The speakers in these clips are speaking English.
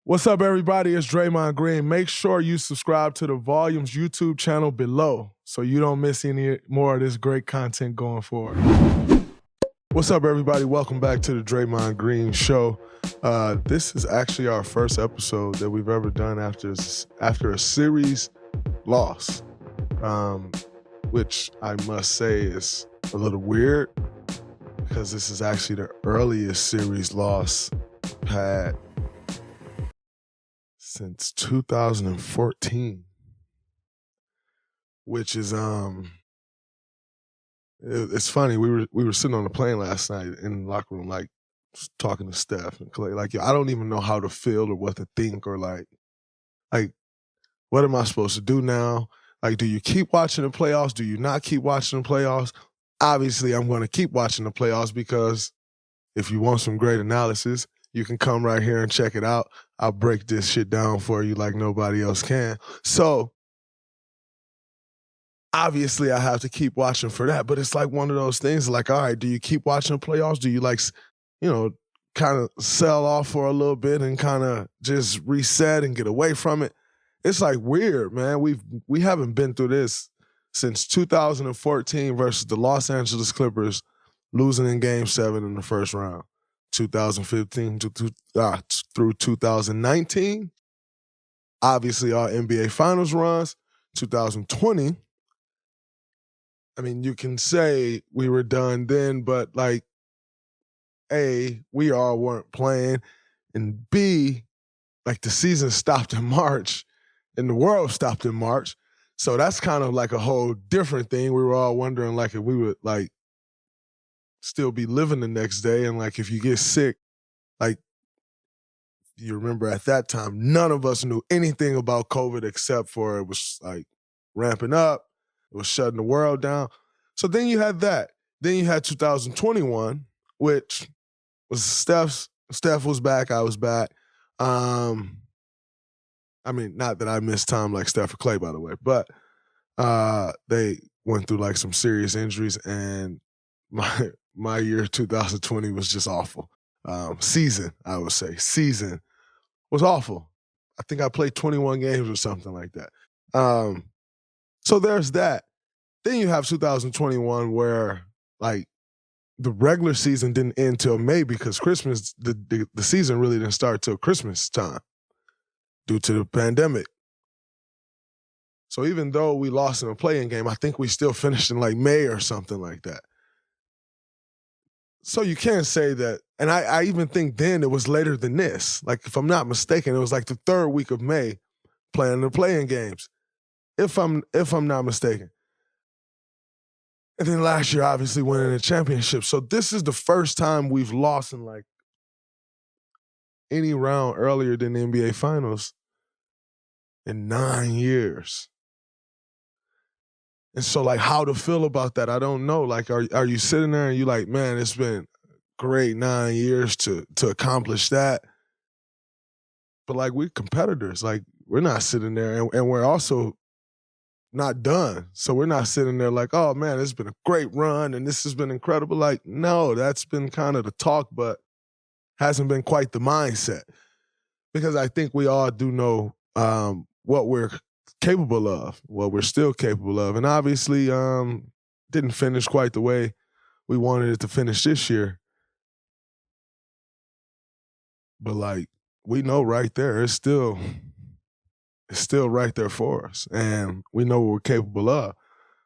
What's up, everybody? It's Draymond Green. Make sure you subscribe to the Volumes YouTube channel below so you don't miss any more of this great content going forward. What's up, everybody? Welcome back to the Draymond Green Show. This is actually our first episode that we've ever done after a series loss, which I must say is a little weird because this is actually the earliest series loss we've had since 2014, which is it's funny. We were sitting on the plane last night in the locker room, like talking to Steph and Klay. Like, I don't even know how to feel or what to think or like what am I supposed to do now? Like, do you keep watching the playoffs? Do you not keep watching the playoffs? Obviously, I'm going to keep watching the playoffs because if you want some great analysis, you can come right here and check it out. I'll break this shit down for you like nobody else can. So obviously I have to keep watching for that, but it's like one of those things like, all right, do you keep watching the playoffs? Do you kind of sell off for a little bit and kind of just reset and get away from it? It's like weird, man. We haven't been through this since 2014 versus the Los Angeles Clippers losing in Game 7 in the first round. 2015 through 2019. Obviously, our NBA Finals runs. 2020. I mean, you can say we were done then, but like, A, we all weren't playing, and B, like the season stopped in March, and the world stopped in March. So that's kind of like a whole different thing. We were all wondering like if we would like still be living the next day. And like if you get sick, like you remember at that time, none of us knew anything about COVID except for it was like ramping up. It was shutting the world down. So then you had that. Then you had 2021, which was Steph was back, I was back. I mean, not that I missed time like Steph or Klay, by the way, but they went through like some serious injuries, and my year 2020 was just awful. Season was awful. I think I played 21 games or something like that. So there's that. Then you have 2021 where like the regular season didn't end till May because Christmas, the season really didn't start till Christmas time due to the pandemic. So even though we lost in a play-in game, I think we still finished in like May or something like that. So you can't say that, and I even think then it was later than this. Like, if I'm not mistaken, it was like the third week of May playing the play-in games, if I'm not mistaken. And then last year, obviously, winning the championship. So this is the first time we've lost in like any round earlier than the NBA Finals in 9 years. And so, like, how to feel about that, I don't know. Like, are you sitting there and you like, man, it's been great 9 years to accomplish that. But, like, we're competitors. Like, we're not sitting there, and we're also not done. So we're not sitting there like, oh, man, it's been a great run, and this has been incredible. Like, no, that's been kind of the talk, but hasn't been quite the mindset. Because I think we all do know what we're capable of, what we're still capable of. And obviously didn't finish quite the way we wanted it to finish this year. But like, we know right there, it's still right there for us. And we know what we're capable of.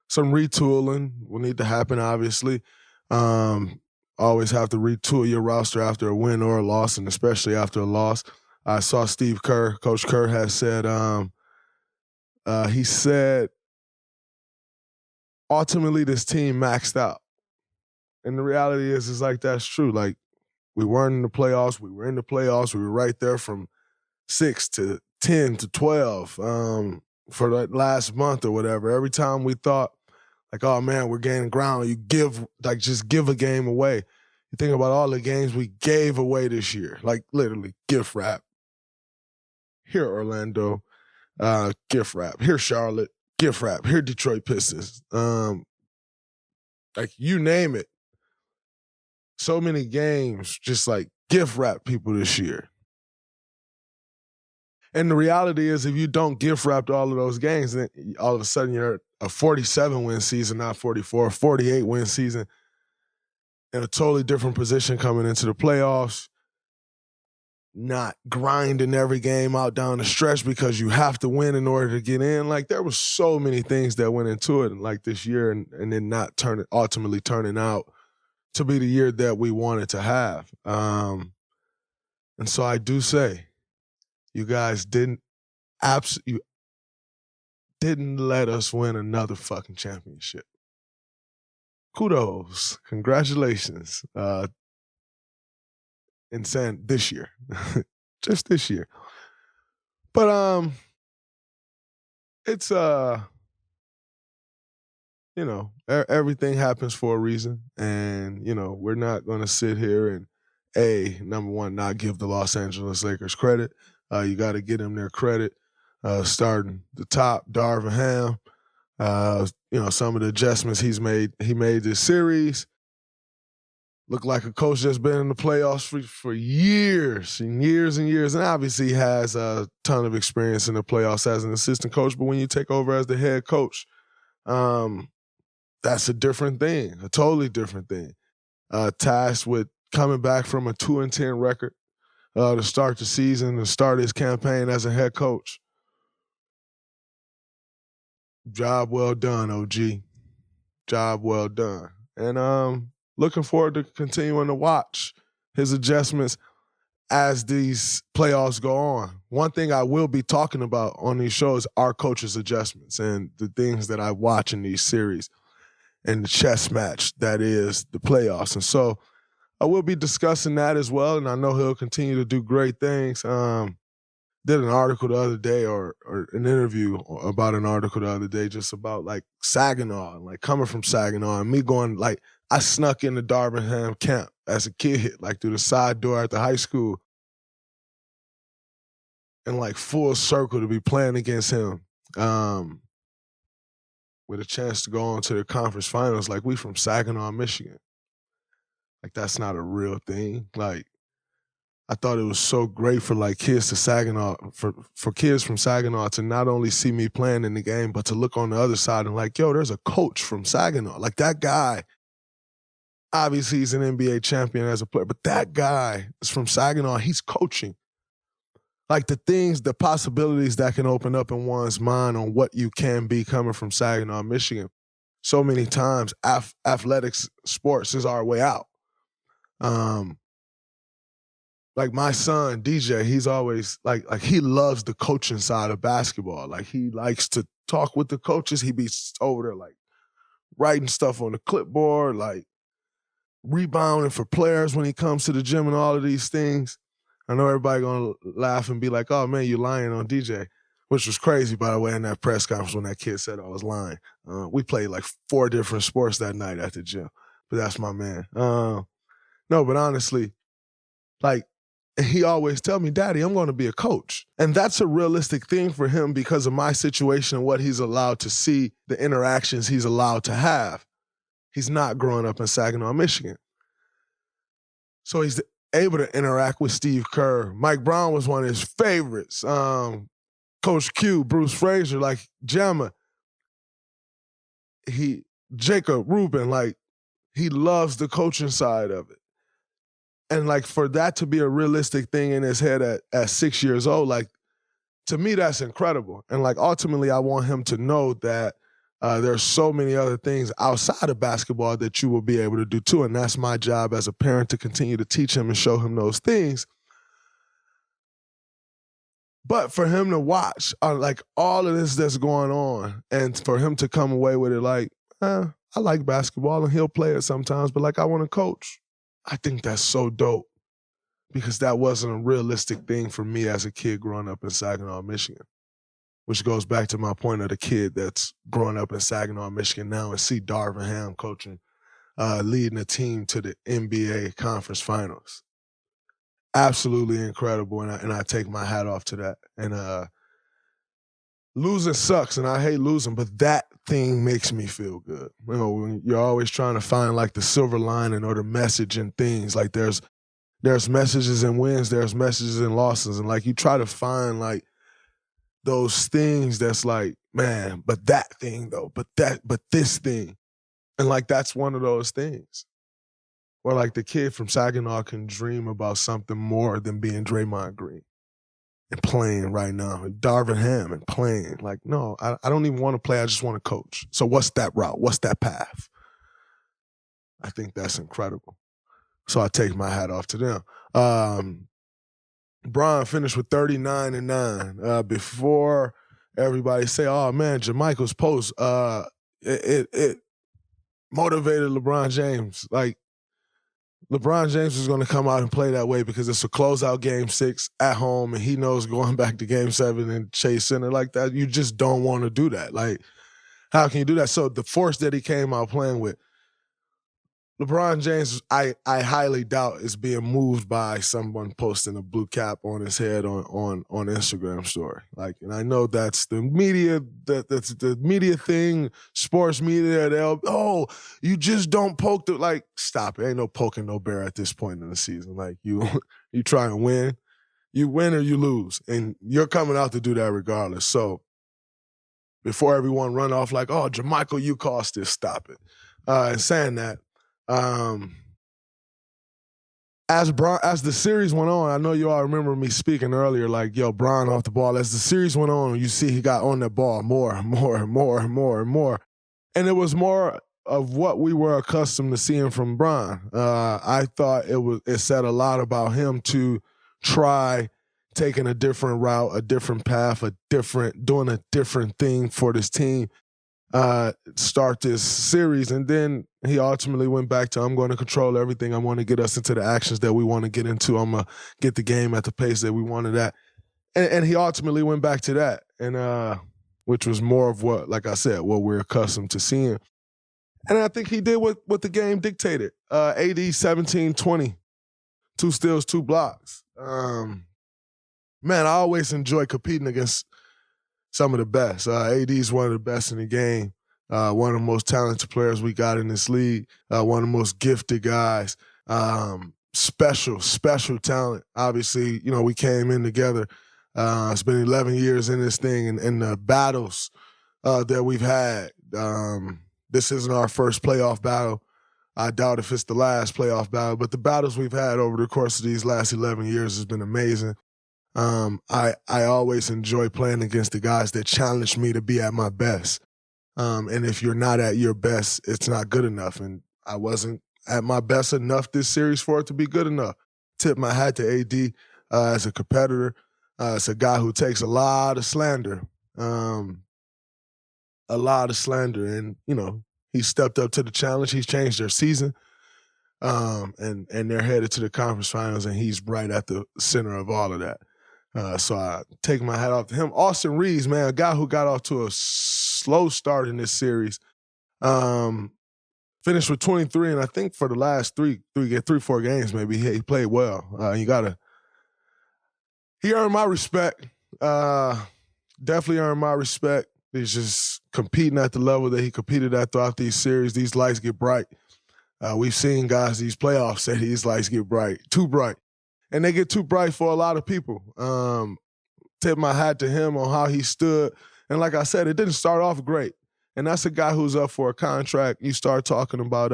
Some retooling will need to happen, obviously. Always have to retool your roster after a win or a loss, and especially after a loss. I saw Coach Kerr has said, he said, ultimately this team maxed out. And the reality is like, that's true. Like, we weren't in the playoffs. We were in the playoffs. We were right there from 6 to 10 to 12 for that last month or whatever. Every time we thought, like, oh, man, we're gaining ground, just give a game away. You think about all the games we gave away this year, like literally gift wrap. Here, Orlando, gift wrap. Here, Charlotte, gift wrap. Here, Detroit Pistons. Like, you name it. So many games just like gift wrap people this year. And the reality is, if you don't gift wrap all of those games, then all of a sudden you're a 47-win season, not 44, 48-win season, in a totally different position coming into the playoffs, not grinding every game out down the stretch because you have to win in order to get in. Like, there was so many things that went into it, like this year, and then not ultimately turning out to be the year that we wanted to have. And so I do say, you guys didn't let us win another fucking championship. Kudos. Congratulations. This year. Just this year. But it's everything happens for a reason. And, we're not gonna sit here and number one, not give the Los Angeles Lakers credit. You gotta give them their credit. Starting the top, Darvin Ham. Some of the adjustments he made this series. Looked like a coach that's been in the playoffs for years and years and years. And obviously he has a ton of experience in the playoffs as an assistant coach. But when you take over as the head coach, that's a different thing, a totally different thing. Tasked with coming back from a 2-10 record to start the season, to start his campaign as a head coach. Job well done, OG. Job well done. And looking forward to continuing to watch his adjustments as these playoffs go on. One thing I will be talking about on these shows are coaches' adjustments and the things that I watch in these series and the chess match that is the playoffs. And so I will be discussing that as well, and I know he'll continue to do great things. Did an article the other day or an interview about an article the other day just about, like, Saginaw and, like, coming from Saginaw and me going, like, I snuck into Darvin Ham camp as a kid, like, through the side door at the high school and, like, full circle to be playing against him with a chance to go on to the conference finals. Like, we from Saginaw, Michigan. Like, that's not a real thing. Like, I thought it was so great for, like, kids to Saginaw, for kids from Saginaw to not only see me playing in the game, but to look on the other side and, like, yo, there's a coach from Saginaw. Like, that guy, obviously he's an NBA champion as a player, but that guy is from Saginaw. He's coaching. Like, the possibilities that can open up in one's mind on what you can be coming from Saginaw, Michigan. So many times, athletics, sports is our way out. Like, my son, DJ, he's always, like he loves the coaching side of basketball. Like, he likes to talk with the coaches. He be over there, like, writing stuff on the clipboard, like, rebounding for players when he comes to the gym and all of these things. I know everybody gonna laugh and be like, oh, man, you're lying on DJ, which was crazy, by the way, in that press conference when that kid said I was lying. We played, like, 4 different sports that night at the gym, but that's my man. No, but honestly, like, he always tell me, Daddy, I'm going to be a coach. And that's a realistic thing for him because of my situation and what he's allowed to see, the interactions he's allowed to have. He's not growing up in Saginaw, Michigan. So he's able to interact with Steve Kerr. Mike Brown was one of his favorites. Coach Q, Bruce Frazier, like Gemma. Jacob Rubin, like, he loves the coaching side of it. And, like, for that to be a realistic thing in his head at 6 years old, like, to me, that's incredible. And, like, ultimately, I want him to know that there's so many other things outside of basketball that you will be able to do too. And that's my job as a parent, to continue to teach him and show him those things. But for him to watch, like, all of this that's going on, and for him to come away with it like, I like basketball and he'll play it sometimes, but, like, I want to coach. I think that's so dope because that wasn't a realistic thing for me as a kid growing up in Saginaw, Michigan, which goes back to my point of the kid that's growing up in Saginaw, Michigan now and see Darvin Ham coaching, leading a team to the NBA conference finals. Absolutely incredible, and I take my hat off to that. And losing sucks, and I hate losing, but that thing makes me feel good. You know, when you're always trying to find, like, the silver lining or the message in things. Like, there's messages in wins, there's messages in losses, and, like, you try to find, like, those things that's like, man, but that thing though, but this thing. And like, that's one of those things where like the kid from Saginaw can dream about something more than being Draymond Green and playing right now. Darvin Ham and playing. Like, no, I don't even want to play. I just want to coach. So what's that route? What's that path? I think that's incredible. So I take my hat off to them. Bron finished with 39 and 9. Before everybody say, oh man, JaMychal's post, it motivated LeBron James. Like, LeBron James is going to come out and play that way because it's a closeout game 6 at home, and he knows going back to game 7 and Chase Center like that, you just don't want to do that. Like, how can you do that? So the force that he came out playing with, LeBron James, I highly doubt is being moved by someone posting a blue cap on his head on Instagram story. Like, and I know that's the media, that's the media thing, sports media. You just don't poke the, like, stop it. Ain't no poking no bear at this point in the season. Like, you try and win. You win or you lose. And you're coming out to do that regardless. So before everyone run off like, oh, JaMychal, you caused this, stop it. And saying that, as the series went on, I know you all remember me speaking earlier, like, yo, Bron off the ball. As the series went on, you see he got on that ball more and more and more and more and more. And it was more of what we were accustomed to seeing from Bron. I thought it said a lot about him to try taking a different route, a different path, doing a different thing for this team. Start this series, and then he ultimately went back to, I'm going to control everything. I want to get us into the actions that we want to get into. I'm going to get the game at the pace that we wanted at. And he ultimately went back to that, and which was more of what, like I said, what we're accustomed to seeing. And I think he did what the game dictated. AD 17-20, 2 steals, 2 blocks. Man, I always enjoy competing against some of the best. AD is one of the best in the game, one of the most talented players we got in this league, one of the most gifted guys, special talent. Obviously, we came in together. It's been 11 years in this thing, and the battles that we've had. This isn't our first playoff battle. I doubt if it's the last playoff battle, but the battles we've had over the course of these last 11 years has been amazing. I always enjoy playing against the guys that challenge me to be at my best. And if you're not at your best, it's not good enough. And I wasn't at my best enough this series for it to be good enough. Tip my hat to AD as a competitor. It's a guy who takes a lot of slander. And, he stepped up to the challenge. He's changed their season. And they're headed to the conference finals, and he's right at the center of all of that. So I take my hat off to him. Austin Reeves, man, a guy who got off to a slow start in this series, finished with 23, and I think for the last 4 games maybe, he played well. He earned my respect. Definitely earned my respect. He's just competing at the level that he competed at throughout these series. These lights get bright. We've seen guys these playoffs say these lights get bright, too bright. And they get too bright for a lot of people. Tip my hat to him on how he stood. And like I said, it didn't start off great. And that's a guy who's up for a contract. You start talking about,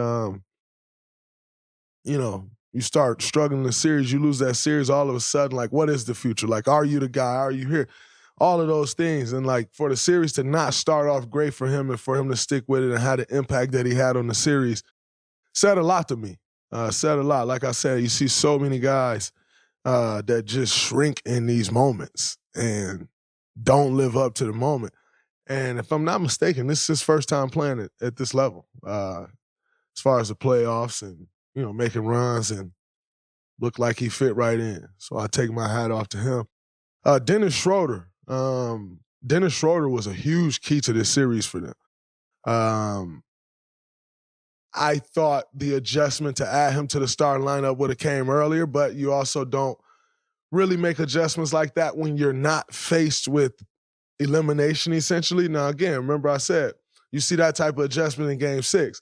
you start struggling in the series, you lose that series, all of a sudden, like, what is the future? Like, are you the guy? Are you here? All of those things. And like, for the series to not start off great for him and for him to stick with it and have the impact that he had on the series said a lot to me. Said a lot. Like I said, you see so many guys that just shrink in these moments and don't live up to the moment. And if I'm not mistaken, this is his first time playing it at this level, as far as the playoffs and, making runs, and looked like he fit right in. So I take my hat off to him. Dennis Schroeder. Dennis Schroeder was a huge key to this series for them. I thought the adjustment to add him to the starting lineup would have came earlier, but you also don't really make adjustments like that when you're not faced with elimination, essentially. Now, again, remember I said, you see that type of adjustment in Game 6.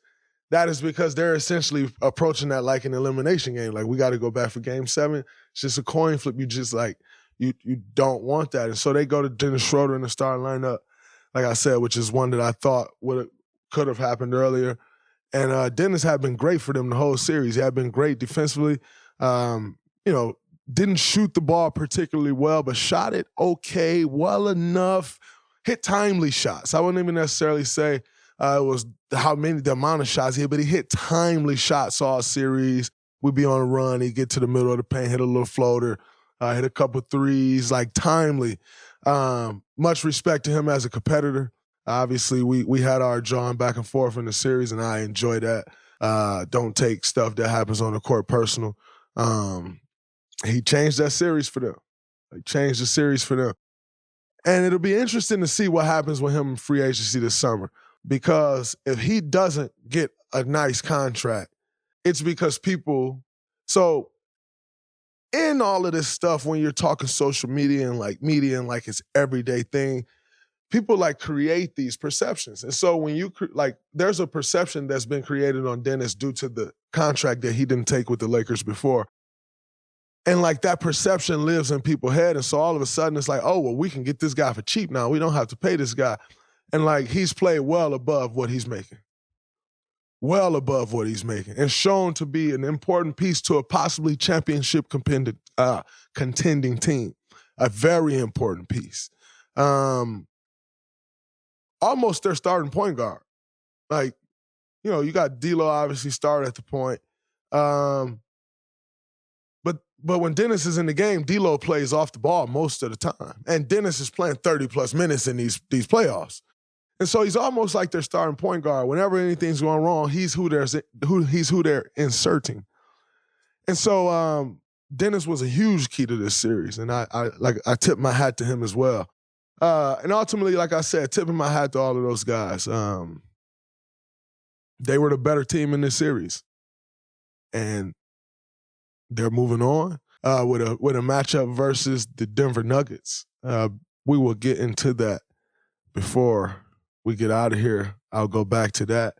That is because they're essentially approaching that like an elimination game. Like, we got to go back for Game 7. It's just a coin flip. You You don't want that. And so they go to Dennis Schroeder in the starting lineup, like I said, which is one that I thought could have happened earlier. And Dennis had been great for them the whole series. He had been great defensively. Didn't shoot the ball particularly well, but shot it okay, well enough, hit timely shots. I wouldn't even necessarily say it was the amount of shots he hit, but he hit timely shots all series. We'd be on a run, he'd get to the middle of the paint, hit a little floater, hit a couple threes, like timely. Much respect to him as a competitor. Obviously, we had our jawing back and forth in the series, and I enjoy that. Don't take stuff that happens on the court personal. He changed that series for them. He changed the series for them. And it'll be interesting to see what happens with him in free agency this summer, because if he doesn't get a nice contract, it's because people – so in all of this stuff, when you're talking social media and like it's everyday thing, people like create these perceptions. And so when you there's a perception that's been created on Dennis due to the contract that he didn't take with the Lakers before. And like that perception lives in people's head. And so all of a sudden it's like, oh, well, we can get this guy for cheap now. We don't have to pay this guy. And like he's played well above what he's making. Well above what he's making. And shown to be an important piece to a possibly championship contending team. A very important piece. Almost their starting point guard. Like, you got D'Lo obviously start at the point. But when Dennis is in the game, D'Lo plays off the ball most of the time. And Dennis is playing 30-plus minutes in these playoffs. And so he's almost like their starting point guard. Whenever anything's going wrong, he's who they're inserting. And so Dennis was a huge key to this series. And I tip my hat to him as well. And ultimately, like I said, tipping my hat to all of those guys. They were the better team in this series. And they're moving on with a matchup versus the Denver Nuggets. We will get into that before we get out of here. I'll go back to that.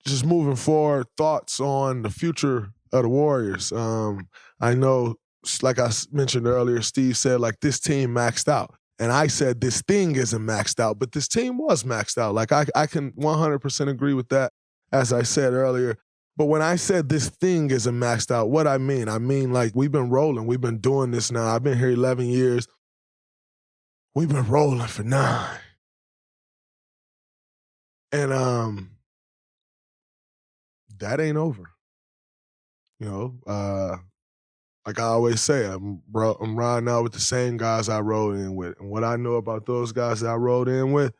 Just moving forward, thoughts on the future of the Warriors. I know, like I mentioned earlier, Steve said, like, this team maxed out. And I said this thing isn't maxed out, but this team was maxed out. Like, I can 100% agree with that, as I said earlier. But when I said this thing isn't maxed out, what I mean, like, we've been rolling. We've been doing this now. I've been here 11 years. We've been rolling for 9. And that ain't over. Like I always say, I'm riding out with the same guys I rode in with. And what I know about those guys that I rode in with,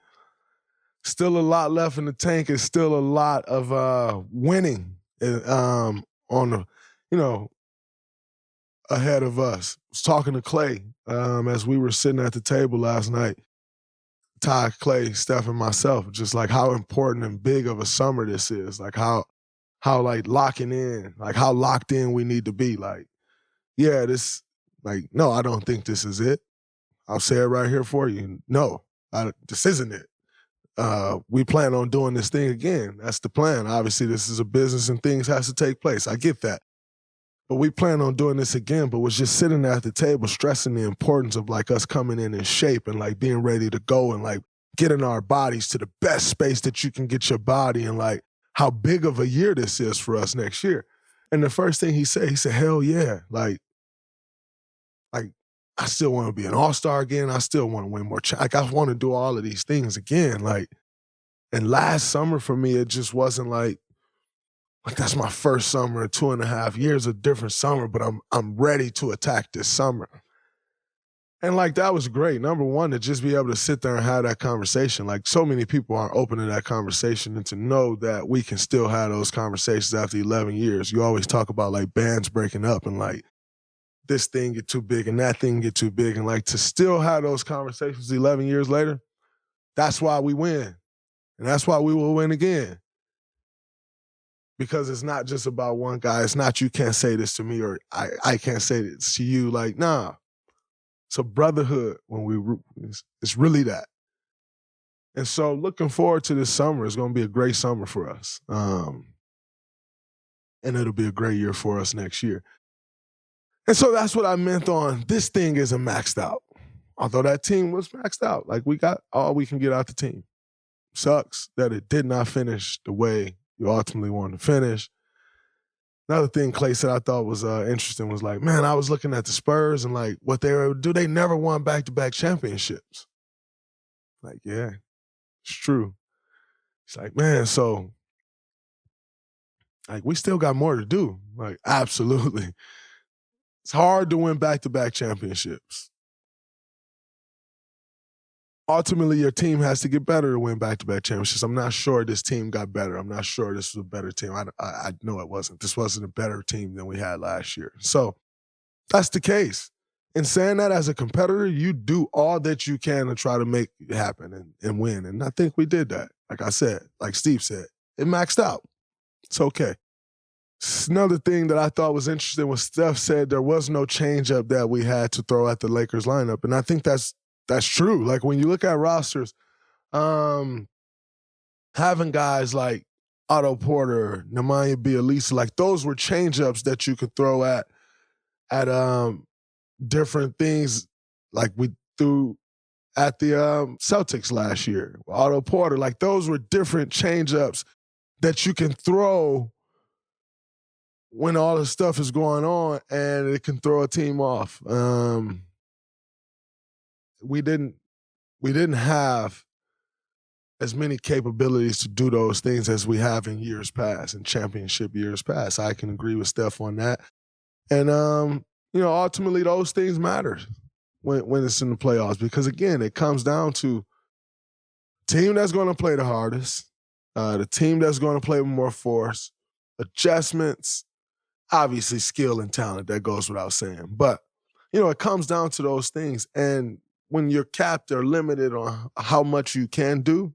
still a lot left in the tank. It's still a lot of winning ahead of us. I was talking to Klay as we were sitting at the table last night. Ty, Klay, Steph, and myself, just like how important and big of a summer this is. Like how like locking in, like how locked in we need to be. Like, yeah, no, I don't think this is it. I'll say it right here for you. No, this isn't it. We plan on doing this thing again. That's the plan. Obviously, this is a business and things has to take place. I get that. But we plan on doing this again, but was just sitting there at the table stressing the importance of like us coming in shape and like being ready to go and like getting our bodies to the best space that you can get your body, and like how big of a year this is for us next year. And the first thing he said, hell yeah. Like I still want to be an all-star again. I still want to win more. Like I want to do all of these things again. Like, and last summer for me, it just wasn't like that's my first summer in 2.5 years, a different summer, but I'm ready to attack this summer. And like that was great. Number one, to just be able to sit there and have that conversation. Like so many people aren't open to that conversation, and to know that we can still have those conversations after 11 years. You always talk about like bands breaking up and like this thing get too big and that thing get too big, and like to still have those conversations 11 years later, that's why we win. And that's why we will win again. Because it's not just about one guy. It's not you can't say this to me or I can't say this to you. Like, nah. It's a brotherhood when it's really that. And so looking forward to this summer. It's going to be a great summer for us. And it'll be a great year for us next year. And so that's what I meant on this thing isn't maxed out. Although that team was maxed out. Like, we got all we can get out the team. Sucks that it did not finish the way you ultimately wanted to finish. Another thing Klay said I thought was interesting was like, man, I was looking at the Spurs and like what they were able to do. They never won back-to-back championships. Like, yeah, it's true. It's like, man, so like we still got more to do. Like, absolutely. It's hard to win back-to-back championships. Ultimately, your team has to get better to win back-to-back championships. I'm not sure this team got better. I'm not sure this was a better team. I know it wasn't. This wasn't a better team than we had last year. So that's the case. In saying that, as a competitor, you do all that you can to try to make it happen and win. And I think we did that. Like I said, like Steve said, it maxed out. It's okay. Another thing that I thought was interesting was Steph said there was no changeup that we had to throw at the Lakers lineup. And I think that's true. Like, when you look at rosters, having guys like Otto Porter, Nemanja Bjelica, like those were changeups that you could throw at different things, like we threw at the Celtics last year. Otto Porter, like those were different changeups that you can throw when all this stuff is going on, and it can throw a team off. We didn't have as many capabilities to do those things as we have in years past, in championship years past. I can agree with Steph on that. And, ultimately those things matter when it's in the playoffs because, again, it comes down to team that's going to play the hardest, the team that's going to play with more force, adjustments, obviously skill and talent, that goes without saying. But, it comes down to those things. And when you're capped or limited on how much you can do,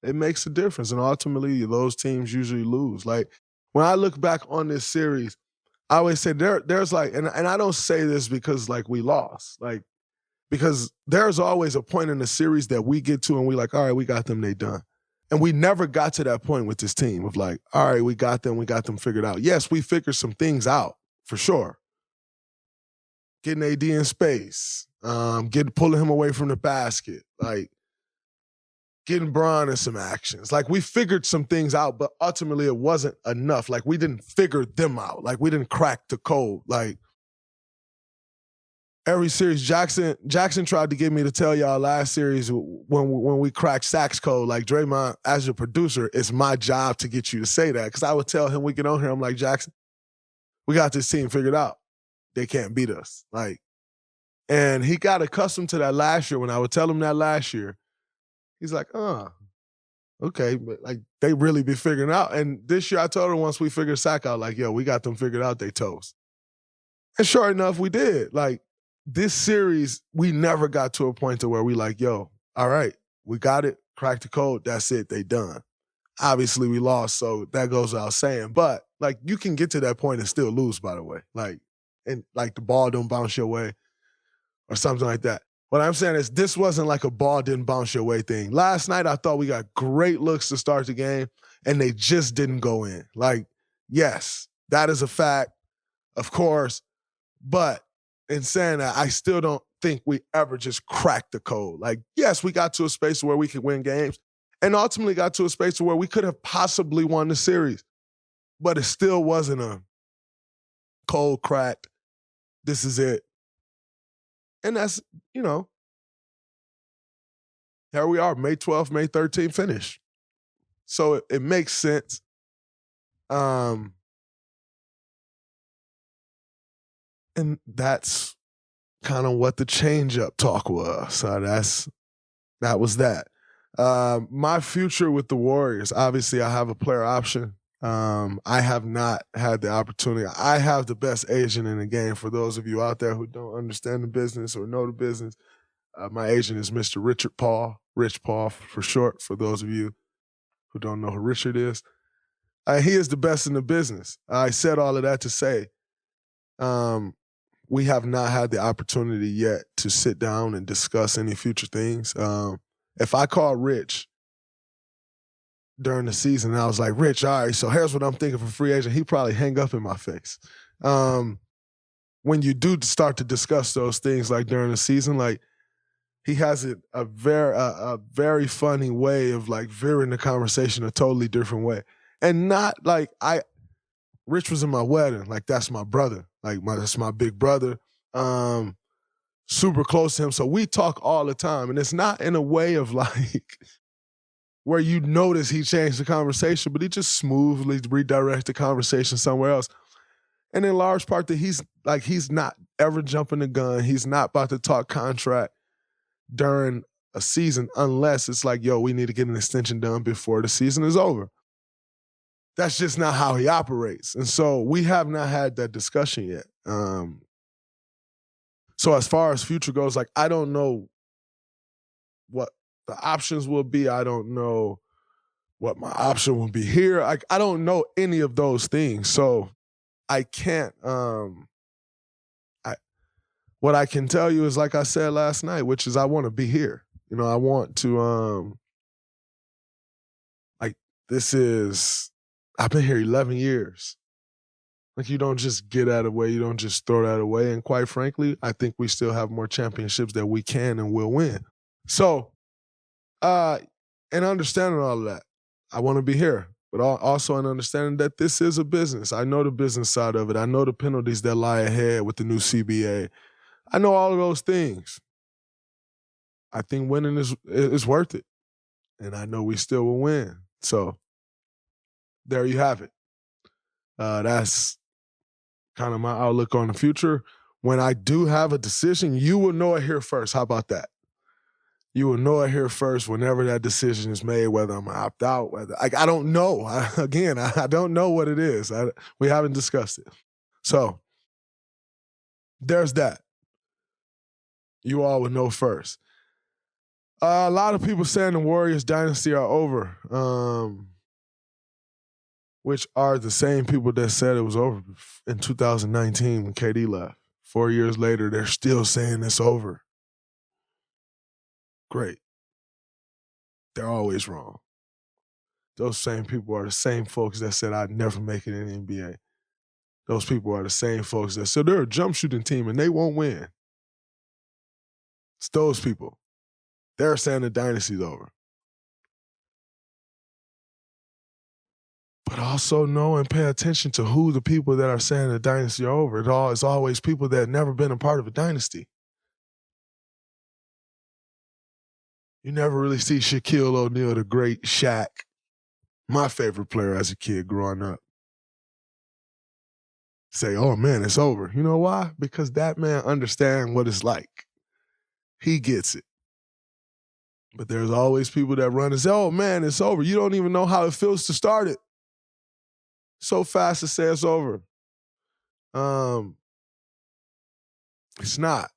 it makes a difference. And ultimately, those teams usually lose. Like, when I look back on this series, I always say there's like, and I don't say this because like we lost, like, because there's always a point in the series that we get to and we like, all right, we got them, they done. And we never got to that point with this team of like, all right, we got them figured out. Yes, we figured some things out, for sure. Getting AD in space, pulling him away from the basket, like getting Bron in some actions. Like, we figured some things out, but ultimately it wasn't enough. Like, we didn't figure them out. Like, we didn't crack the code. Like, every series, Jackson tried to get me to tell y'all last series when we cracked Sax code, like, Draymond, as your producer, it's my job to get you to say that. Because I would tell him, we get on here, I'm like, Jackson, we got this team figured out. They can't beat us. Like, and he got accustomed to that last year. When I would tell him that last year, he's like, okay, but like they really be figuring out. And this year I told him once we figured Sack out, like, yo, we got them figured out, they toast. And sure enough, we did. Like, this series, we never got to a point to where we like, yo, all right, we got it, cracked the code, that's it, they done. Obviously we lost, so that goes without saying. But like, you can get to that point and still lose, by the way. Like, and like the ball don't bounce your way or something like that. What I'm saying is this wasn't like a ball didn't bounce your way thing. Last night, I thought we got great looks to start the game, and they just didn't go in. Like, yes, that is a fact, of course. But in saying that, I still don't think we ever just cracked the code. Like, yes, we got to a space where we could win games, and ultimately got to a space where we could have possibly won the series. But it still wasn't a cold cracked, this is it. And that's, here we are, May 12th, May 13th finish. So it makes sense. And that's kind of what the change-up talk was. So that was that. My future with the Warriors, obviously I have a player option. I have not had the opportunity. I have the best agent in the game. For those of you out there who don't understand the business or know the business, my agent is Mr. Richard Paul, Rich Paul for short, for those of you who don't know who Richard is. He is the best in the business. I said all of that to say we have not had the opportunity yet to sit down and discuss any future things. If I call Rich during the season, I was like, Rich, all right, so here's what I'm thinking for free agent. He'd probably hang up in my face. when you do start to discuss those things like during the season, like he has a very funny way of like veering the conversation a totally different way. And not like Rich was in my wedding. Like that's my brother. That's my big brother. Super close to him. So we talk all the time. And it's not in a way of like where you notice he changed the conversation, but he just smoothly redirects the conversation somewhere else. And in large part that he's not ever jumping the gun. He's not about to talk contract during a season unless it's like, yo, we need to get an extension done before the season is over. That's just not how he operates. And so we have not had that discussion yet. So as far as future goes, like I don't know what the options will be. I don't know what my option will be here. I don't know any of those things. So I can't what I can tell you is like I said last night, which is I want to be here. You know, I want to I've been here 11 years. Like you don't just get that away, you don't just throw that away. And quite frankly, I think we still have more championships that we can and will win. So, and understanding all of that, I want to be here. But also in understanding that this is a business. I know the business side of it. I know the penalties that lie ahead with the new CBA. I know all of those things. I think winning is worth it. And I know we still will win. So there you have it. That's kind of my outlook on the future. When I do have a decision, you will know it here first. How about that? You will know it here first whenever that decision is made, whether I'm going to opt out, whether I don't know. I don't know what it is. We haven't discussed it. So there's that. You all would know first. A lot of people saying the Warriors dynasty are over, which are the same people that said it was over in 2019 when KD left. 4 years later, they're still saying it's over. Great. They're always wrong. Those same people are the same folks that said I'd never make it in the NBA. Those people are the same folks that said they're a jump shooting team and they won't win. It's those people. They're saying the dynasty's over. But also know and pay attention to who the people that are saying the dynasty are over. It's always people that have never been a part of a dynasty. You never really see Shaquille O'Neal, the great Shaq, my favorite player as a kid growing up, say, oh man, it's over. You know why? Because that man understands what it's like. He gets it. But there's always people that run and say, oh man, it's over. You don't even know how it feels to start it. So fast to say it's over. It's not.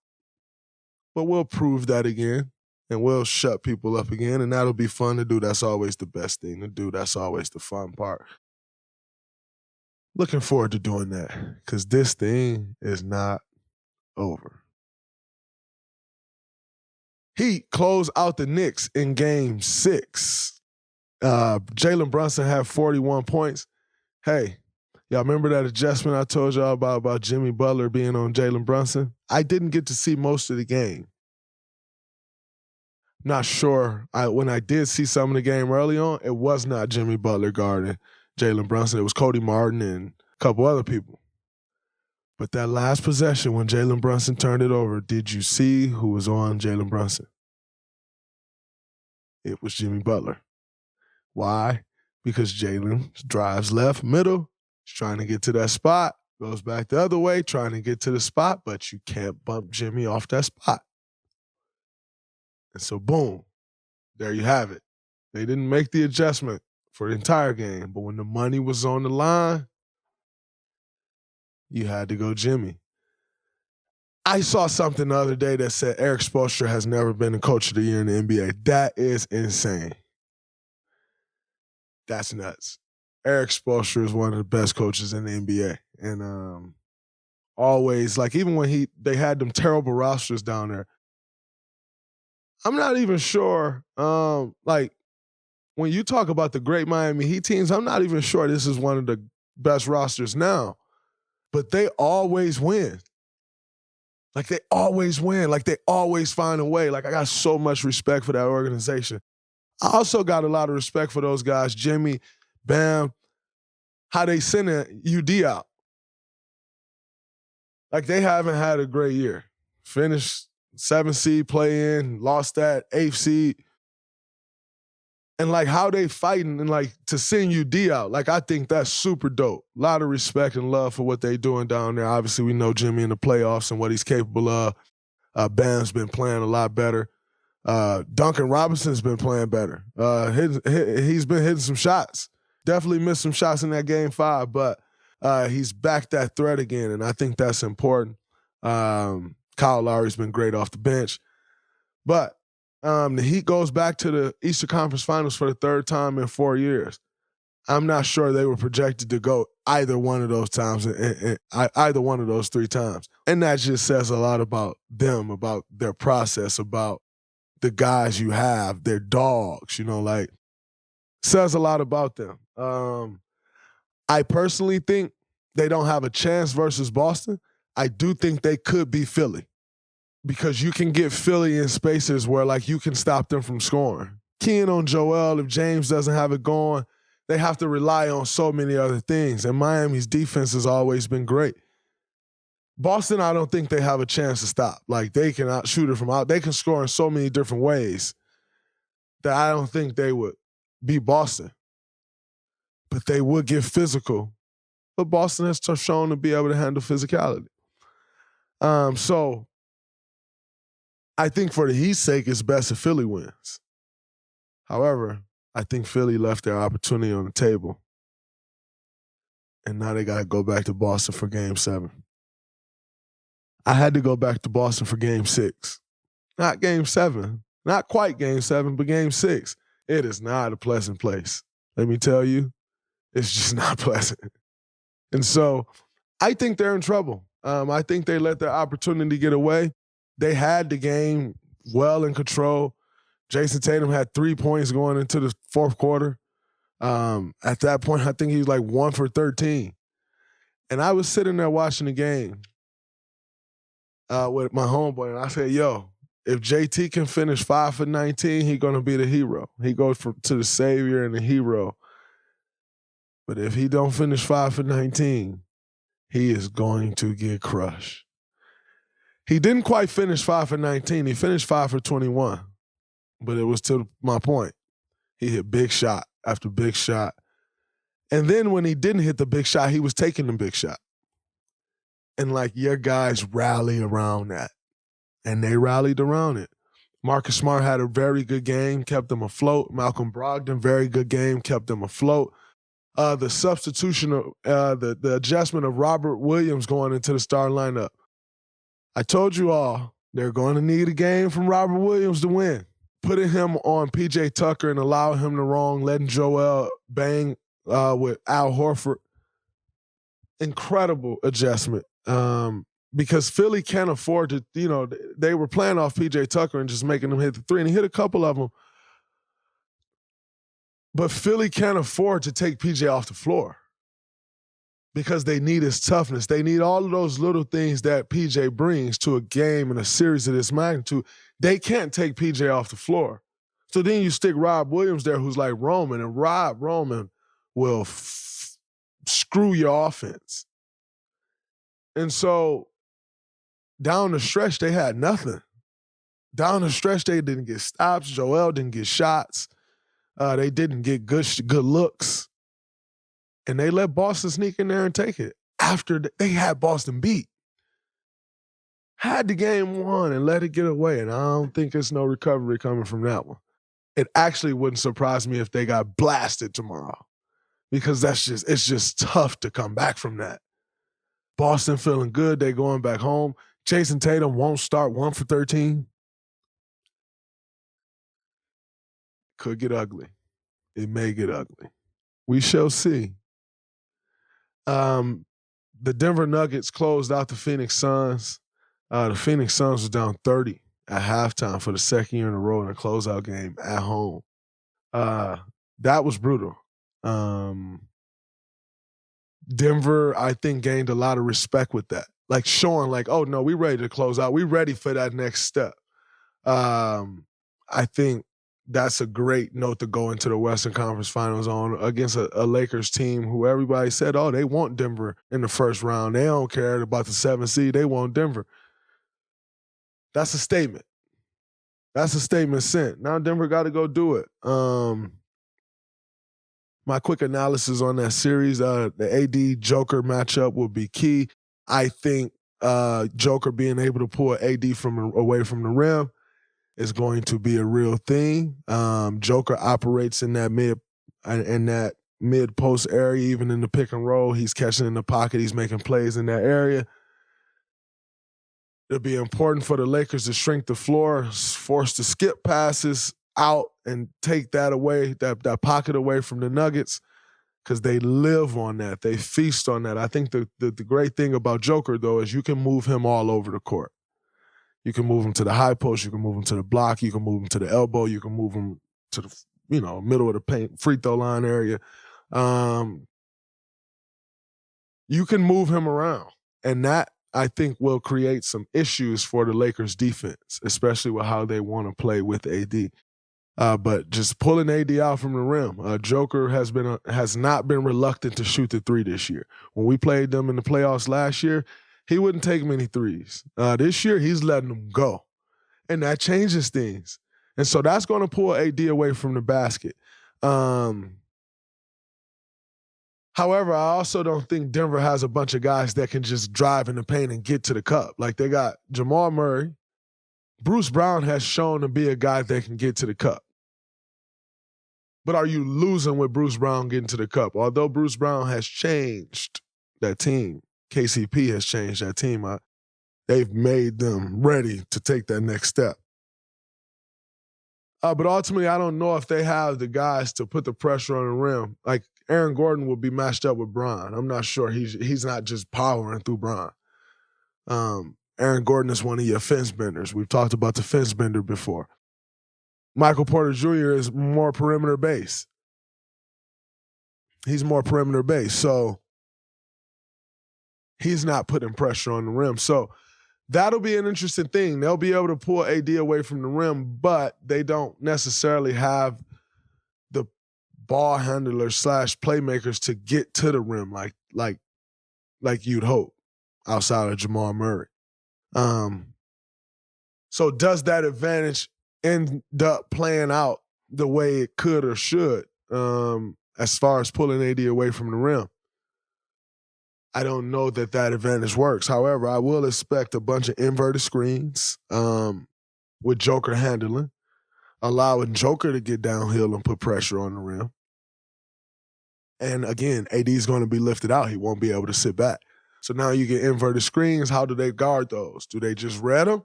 But we'll prove that again. And we'll shut people up again, and that'll be fun to do. That's always the best thing to do. That's always the fun part. Looking forward to doing that, because this thing is not over. Heat close out the Knicks in Game 6. Jalen Brunson had 41 points. Hey, y'all remember that adjustment I told y'all about Jimmy Butler being on Jalen Brunson? I didn't get to see most of the game. Not sure. When I did see some of the game early on, it was not Jimmy Butler guarding Jalen Brunson. It was Cody Martin and a couple other people. But that last possession when Jalen Brunson turned it over, did you see who was on Jalen Brunson? It was Jimmy Butler. Why? Because Jalen drives left middle. He's trying to get to that spot. Goes back the other way, trying to get to the spot, but you can't bump Jimmy off that spot. And so, boom, there you have it. They didn't make the adjustment for the entire game, but when the money was on the line, you had to go Jimmy. I saw something the other day that said Eric Spoelstra has never been a coach of the year in the NBA. That is insane. That's nuts. Eric Spoelstra is one of the best coaches in the NBA. And always, like even when they had them terrible rosters down there, I'm not even sure, like, when you talk about the great Miami Heat teams, I'm not even sure this is one of the best rosters now. But they always win. Like, they always win. Like, they always find a way. Like, I got so much respect for that organization. I also got a lot of respect for those guys, Jimmy, Bam, how they sent UD out. Like, they haven't had a great year. Finished 7th seed play-in, lost that 8th seed. And, like, how they fighting and, like, to send UD out, like, I think that's super dope. A lot of respect and love for what they doing down there. Obviously, we know Jimmy in the playoffs and what he's capable of. Bam's been playing a lot better. Duncan Robinson's been playing better. He's been hitting some shots. Definitely missed some shots in that Game 5, but he's back that threat again, and I think that's important. Kyle Lowry's been great off the bench. But the Heat goes back to the Eastern Conference Finals for the 3rd time in 4 years. I'm not sure they were projected to go either one of those times, either one of those 3 times. And that just says a lot about them, about their process, about the guys you have, their dogs, like, says a lot about them. I personally think they don't have a chance versus Boston. I do think they could be Philly because you can get Philly in spaces where, like, you can stop them from scoring. Keying on Joel, if James doesn't have it going, they have to rely on so many other things. And Miami's defense has always been great. Boston, I don't think they have a chance to stop. Like, they can outshoot it from out. They can score in so many different ways that I don't think they would beat Boston. But they would get physical. But Boston has shown to be able to handle physicality. So I think for the Heat's sake, it's best if Philly wins. However, I think Philly left their opportunity on the table. And now they got to go back to Boston for Game 7. I had to go back to Boston for Game 6. Not Game 7. Not quite Game 7, but Game 6. It is not a pleasant place. Let me tell you, it's just not pleasant. And so I think they're in trouble. I think they let their opportunity get away. They had the game well in control. Jason Tatum had 3 points going into the 4th quarter. At that point, I think he was like 1 for 13. And I was sitting there watching the game with my homeboy, and I said, yo, if JT can finish 5 for 19, he's going to be the hero. He goes to the savior and the hero. But if he don't finish 5 for 19, he is going to get crushed. He didn't quite finish 5 for 19. He finished 5 for 21. But it was to my point. He hit big shot after big shot. And then when he didn't hit the big shot, he was taking the big shot. And, like, your guys rally around that. And they rallied around it. Marcus Smart had a very good game, kept them afloat. Malcolm Brogdon, very good game, kept them afloat. The substitution, the adjustment of Robert Williams going into the starting lineup. I told you all, they're going to need a game from Robert Williams to win. Putting him on P.J. Tucker and allowing him to wrong, letting Joel bang with Al Horford. Incredible adjustment. Because Philly can't afford to, they were playing off P.J. Tucker and just making him hit the 3, and he hit a couple of them. But Philly can't afford to take PJ off the floor because they need his toughness. They need all of those little things that PJ brings to a game and a series of this magnitude. They can't take PJ off the floor. So then you stick Rob Williams there who's like Roman, and Roman will screw your offense. And so down the stretch, they had nothing. Down the stretch, they didn't get stops. Joel didn't get shots. They didn't get good looks. And they let Boston sneak in there and take it. After they had Boston beat. Had the game won and let it get away. And I don't think there's no recovery coming from that one. It actually wouldn't surprise me if they got blasted tomorrow. Because it's just tough to come back from that. Boston feeling good. They going back home. Jason Tatum won't start 1 for 13. Could get ugly. It may get ugly. We shall see. The Denver Nuggets closed out the Phoenix Suns. The Phoenix Suns was down 30 at halftime for the 2nd year in a row in a closeout game at home. That was brutal. Denver, I think, gained a lot of respect with that. like showing like, oh no, we ready to close out. We ready for that next step. I think that's a great note to go into the Western Conference Finals on against a Lakers team who everybody said, oh, they want Denver in the first round. They don't care about the 7th seed. They want Denver. That's a statement. That's a statement sent. Now Denver got to go do it. My quick analysis on that series, the AD Joker matchup will be key. I think Joker being able to pull AD away from the rim is going to be a real thing. Joker operates in that mid post area, even in the pick and roll. He's catching in the pocket. He's making plays in that area. It'll be important for the Lakers to shrink the floor, force the skip passes out, and take that away, that pocket away from the Nuggets, because they live on that. They feast on that. I think the great thing about Joker, though, is you can move him all over the court. You can move him to the high post. You can move him to the block. You can move him to the elbow. You can move him to the middle of the paint, free throw line area. You can move him around, and that, I think, will create some issues for the Lakers defense, especially with how they want to play with AD. But just pulling AD out from the rim, Joker has not been reluctant to shoot the three this year. When we played them in the playoffs last year, he wouldn't take many threes. This year, he's letting them go, and that changes things. And so that's going to pull AD away from the basket. However, I also don't think Denver has a bunch of guys that can just drive in the paint and get to the cup. Like, they got Jamal Murray. Bruce Brown has shown to be a guy that can get to the cup. But are you losing with Bruce Brown getting to the cup? Although Bruce Brown has changed that team, KCP has changed that team. They've made them ready to take that next step. But ultimately, I don't know if they have the guys to put the pressure on the rim. Like, Aaron Gordon will be matched up with Bron. I'm not sure. He's not just powering through Bron. Aaron Gordon is one of your fence benders. We've talked about the fence bender before. Michael Porter Jr. is more perimeter base. He's more perimeter base. So he's not putting pressure on the rim. So that'll be an interesting thing. They'll be able to pull AD away from the rim, but they don't necessarily have the ball handlers / playmakers to get to the rim like you'd hope outside of Jamal Murray. So does that advantage end up playing out the way it could or should as far as pulling AD away from the rim? I don't know that advantage works. However, I will expect a bunch of inverted screens with Joker handling, allowing Joker to get downhill and put pressure on the rim. And again, AD is going to be lifted out. He won't be able to sit back. So now you get inverted screens. How do they guard those? Do they just read them?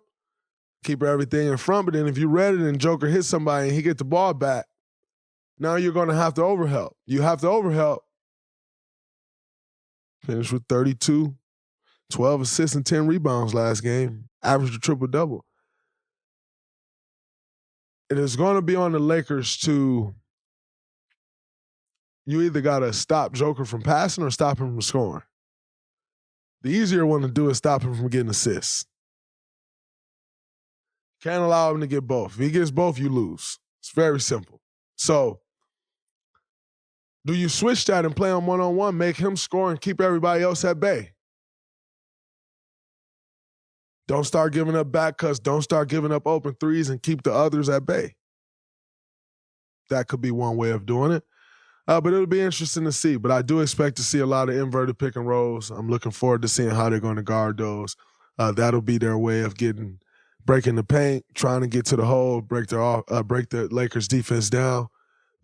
Keep everything in front, but then if you read it and Joker hits somebody and he get the ball back, now you're going to have to overhelp. You have to overhelp. Finished with 32, 12 assists and 10 rebounds last game. Averaged a triple-double. It is going to be on the Lakers to, you either got to stop Joker from passing or stop him from scoring. The easier one to do is stop him from getting assists. Can't allow him to get both. If he gets both, you lose. It's very simple. So, do you switch that and play him one-on-one, make him score, and keep everybody else at bay? Don't start giving up back cuts. Don't start giving up open threes and keep the others at bay. That could be one way of doing it. But it'll be interesting to see. But I do expect to see a lot of inverted pick and rolls. I'm looking forward to seeing how they're going to guard those. That'll be their way of breaking the paint, trying to get to the hole, break the Lakers defense down.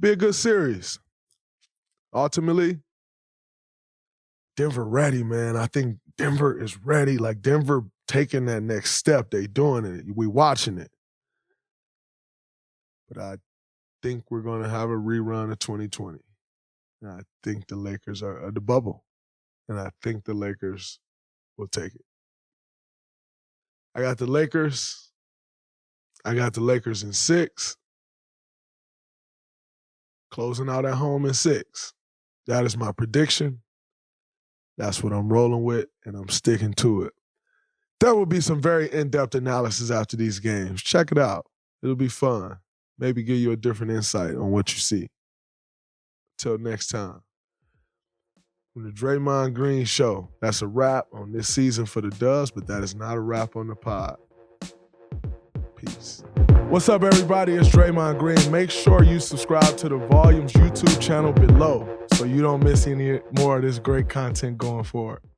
Be a good series. Ultimately, Denver ready, man. I think Denver is ready. Like, Denver taking that next step. They doing it. We watching it. But I think we're going to have a rerun of 2020. And I think the Lakers are the bubble. And I think the Lakers will take it. I got the Lakers. I got the Lakers in 6. Closing out at home in 6. That is my prediction. That's what I'm rolling with, and I'm sticking to it. There will be some very in-depth analysis after these games. Check it out. It'll be fun. Maybe give you a different insight on what you see. Till next time. From the Draymond Green Show, that's a wrap on this season for the Dubs, but that is not a wrap on the pod. Peace. What's up, everybody? It's Draymond Green. Make sure you subscribe to the Volumes YouTube channel below so you don't miss any more of this great content going forward.